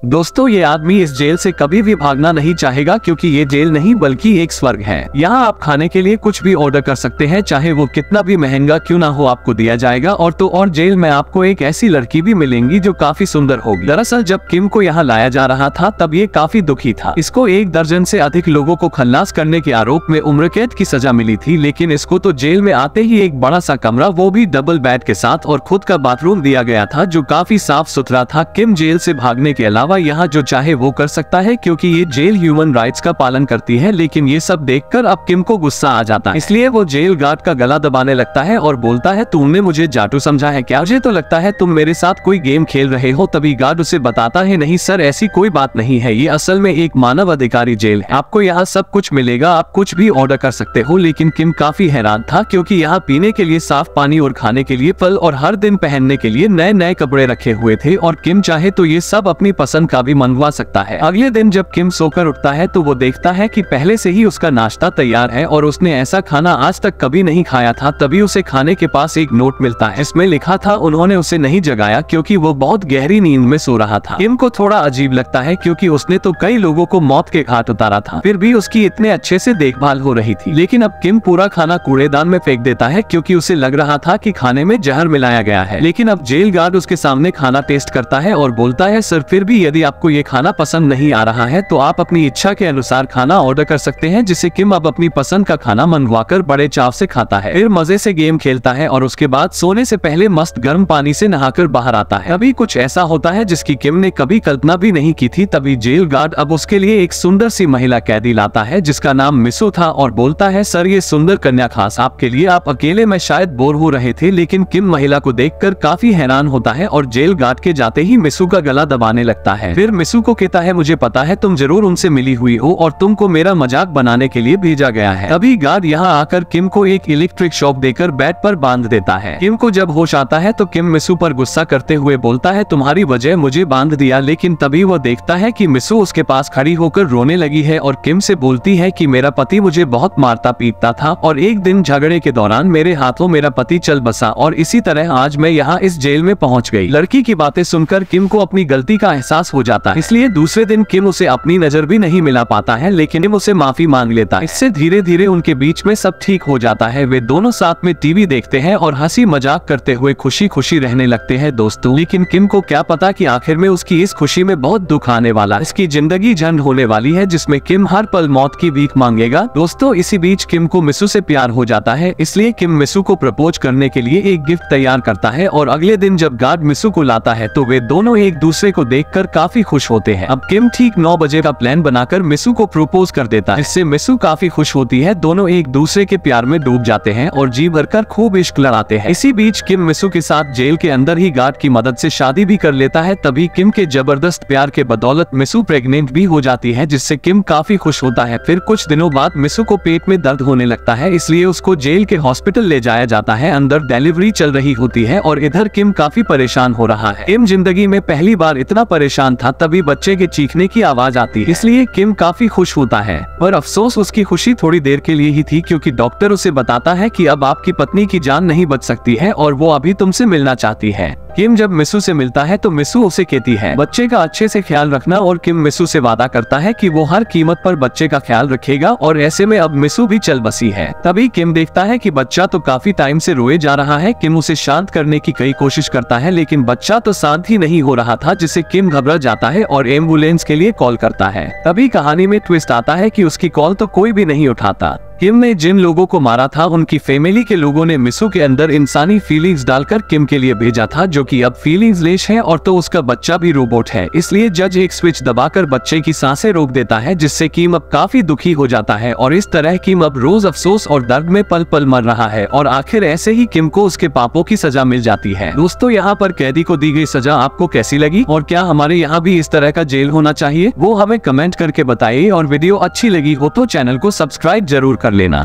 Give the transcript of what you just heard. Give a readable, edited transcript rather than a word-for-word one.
दोस्तों ये आदमी इस जेल से कभी भी भागना नहीं चाहेगा क्योंकि ये जेल नहीं बल्कि एक स्वर्ग है। यहाँ आप खाने के लिए कुछ भी ऑर्डर कर सकते हैं, चाहे वो कितना भी महंगा क्यों ना हो आपको दिया जाएगा। और जेल में आपको एक ऐसी लड़की भी मिलेंगी जो काफी सुंदर होगी। दरअसल जब किम को यहाँ लाया जा रहा था तब ये काफी दुखी था। इसको 1 दर्जन से अधिक लोगों को खल्लास करने के आरोप में उम्र कैद की सजा मिली थी, लेकिन इसको तो जेल में आते ही एक बड़ा सा कमरा, वो भी डबल बेड के साथ, और खुद का बाथरूम दिया गया था जो काफी साफ सुथरा था। किम जेल से भागने के अलावा यहाँ जो चाहे वो कर सकता है क्योंकि ये जेल ह्यूमन राइट्स का पालन करती है, लेकिन ये सब देखकर अब किम को गुस्सा आ जाता है। इसलिए वो जेल गार्ड का गला दबाने लगता है और बोलता है, तुमने मुझे जाटू समझा है क्या? मुझे तो लगता है तुम मेरे साथ कोई गेम खेल रहे हो। तभी गार्ड उसे बताता है, नहीं सर, ऐसी कोई बात नहीं है, ये असल में एक मानव अधिकारी जेल है, आपको यहाँ सब कुछ मिलेगा, आप कुछ भी ऑर्डर कर सकते हो। लेकिन किम काफी हैरान था क्योंकि यहाँ पीने के लिए साफ पानी और खाने के लिए फल और हर दिन पहनने के लिए नए नए कपड़े रखे हुए थे, और किम चाहे तो ये सब अपनी पसंद का भी मंगवा सकता है। अगले दिन जब किम सोकर उठता है तो वो देखता है कि पहले से ही उसका नाश्ता तैयार है और उसने ऐसा खाना आज तक कभी नहीं खाया था। तभी उसे खाने के पास एक नोट मिलता है, इसमें लिखा था उन्होंने उसे नहीं जगाया क्योंकि वो बहुत गहरी नींद में सो रहा था। किम को थोड़ा अजीब लगता है क्योंकि उसने तो कई लोगों को मौत के घाट उतारा था, फिर भी उसकी इतने अच्छे से देखभाल हो रही थी। लेकिन अब किम पूरा खाना कूड़ेदान में फेंक देता है क्योंकि उसे लग रहा था कि खाने में जहर मिलाया गया है। लेकिन अब जेल गार्ड उसके सामने खाना टेस्ट करता है और बोलता है, सर फिर भी यदि आपको ये खाना पसंद नहीं आ रहा है तो आप अपनी इच्छा के अनुसार खाना ऑर्डर कर सकते हैं, जिसे किम अब अपनी पसंद का खाना मंगवाकर बड़े चाव से खाता है। फिर मजे से गेम खेलता है और उसके बाद सोने से पहले मस्त गर्म पानी से नहाकर बाहर आता है। अभी कुछ ऐसा होता है जिसकी किम ने कभी कल्पना भी नहीं की थी। तभी जेल गार्ड अब उसके लिए एक सुंदर सी महिला कैदी लाता है जिसका नाम मिसू था और बोलता है, सर ये सुंदर कन्या खास आपके लिए, आप अकेले में शायद बोर हो रहे थे। लेकिन किम महिला को देखकर काफी हैरान होता है और जेल गार्ड के जाते ही मिसू का गला दबाने लगता है। फिर मिसू को कहता है, मुझे पता है तुम जरूर उनसे मिली हुई हो और तुमको मेरा मजाक बनाने के लिए भेजा गया है। अभी गार्ड यहाँ आकर किम को एक इलेक्ट्रिक शॉक देकर बेड पर बांध देता है। किम को जब होश आता है तो किम मिसू पर गुस्सा करते हुए बोलता है, तुम्हारी वजह मुझे बांध दिया। लेकिन तभी वो देखता है कि मिसू उसके पास खड़ी होकर रोने लगी है और किम से बोलती है कि मेरा पति मुझे बहुत मारता पीटता था और एक दिन झगड़े के दौरान मेरे हाथों मेरा पति चल बसा और इसी तरह आज मैं यहाँ इस जेल में पहुँच गई। लड़की की बातें सुनकर किम को अपनी गलती का एहसास हो जाता है, इसलिए दूसरे दिन किम उसे अपनी नजर भी नहीं मिला पाता है, लेकिन किम उसे माफी मांग लेता है। इससे धीरे धीरे उनके बीच में सब ठीक हो जाता है। वे दोनों साथ में टीवी देखते हैं और हंसी मजाक करते हुए खुशी खुशी रहने लगते हैं दोस्तों। लेकिन किम को क्या पता कि आखिर में उसकी इस खुशी में बहुत दुख आने वाला, इसकी जिंदगी झंड होने वाली है जिसमें किम हर पल मौत की भीख मांगेगा। दोस्तों इसी बीच किम को मिसू से प्यार हो जाता है, इसलिए किम मिसू को प्रपोज करने के लिए एक गिफ्ट तैयार करता है और अगले दिन जब गार्ड मिसू को लाता है तो वे दोनों एक दूसरे को देखकर काफी खुश होते हैं। अब किम ठीक 9 बजे का प्लान बनाकर मिसू को प्रपोज कर देता है, इससे मिसू काफी खुश होती है। दोनों एक दूसरे के प्यार में डूब जाते हैं और जी भरकर खूब इश्क लड़ाते हैं। इसी बीच किम मिसू के साथ जेल के अंदर ही गार्ड की मदद से शादी भी कर लेता है। तभी किम के जबरदस्त प्यार के बदौलत मिसू प्रेग्नेंट भी हो जाती है, जिससे किम काफी खुश होता है। फिर कुछ दिनों बाद मिसू को पेट में दर्द होने लगता है, इसलिए उसको जेल के हॉस्पिटल ले जाया जाता है। अंदर डिलीवरी चल रही होती है और इधर किम काफी परेशान हो रहा है। किम जिंदगी में पहली बार इतना परेशान था। तभी बच्चे के चीखने की आवाज आती है, इसलिए किम काफी खुश होता है। पर अफसोस उसकी खुशी थोड़ी देर के लिए ही थी क्योंकि डॉक्टर उसे बताता है कि अब आपकी पत्नी की जान नहीं बच सकती है और वो अभी तुमसे मिलना चाहती है। किम जब मिसू से मिलता है तो मिसू उसे कहती है बच्चे का अच्छे से ख्याल रखना, और किम मिसू से वादा करता है कि वो हर कीमत पर बच्चे का ख्याल रखेगा। और ऐसे में अब मिसू भी चल बसी है। तभी किम देखता है कि बच्चा तो काफी टाइम से रोए जा रहा है। किम उसे शांत करने की कई कोशिश करता है, लेकिन बच्चा तो शांत ही नहीं हो रहा था, जिससे किम घबरा जाता है और एम्बुलेंस के लिए कॉल करता है। तभी कहानी में ट्विस्ट आता है कि उसकी कॉल तो कोई भी नहीं उठाता। किम ने जिन लोगों को मारा था उनकी फैमिली के लोगों ने मिसू के अंदर इंसानी फीलिंग्स डालकर किम के लिए भेजा था, जो कि अब फीलिंग्स लेस है और तो उसका बच्चा भी रोबोट है। इसलिए जज एक स्विच दबाकर बच्चे की सांसें रोक देता है, जिससे किम अब काफी दुखी हो जाता है और इस तरह किम अब रोज अफसोस और दर्द में पल पल मर रहा है। और आखिर ऐसे ही किम को उसके पापों की सजा मिल जाती है। दोस्तों यहाँ पर कैदी को दी गई सजा आपको कैसी लगी और क्या हमारे यहाँ भी इस तरह का जेल होना चाहिए, वो हमें कमेंट करके बताइए। और वीडियो अच्छी लगी हो तो चैनल को सब्सक्राइब जरूर कर लेना।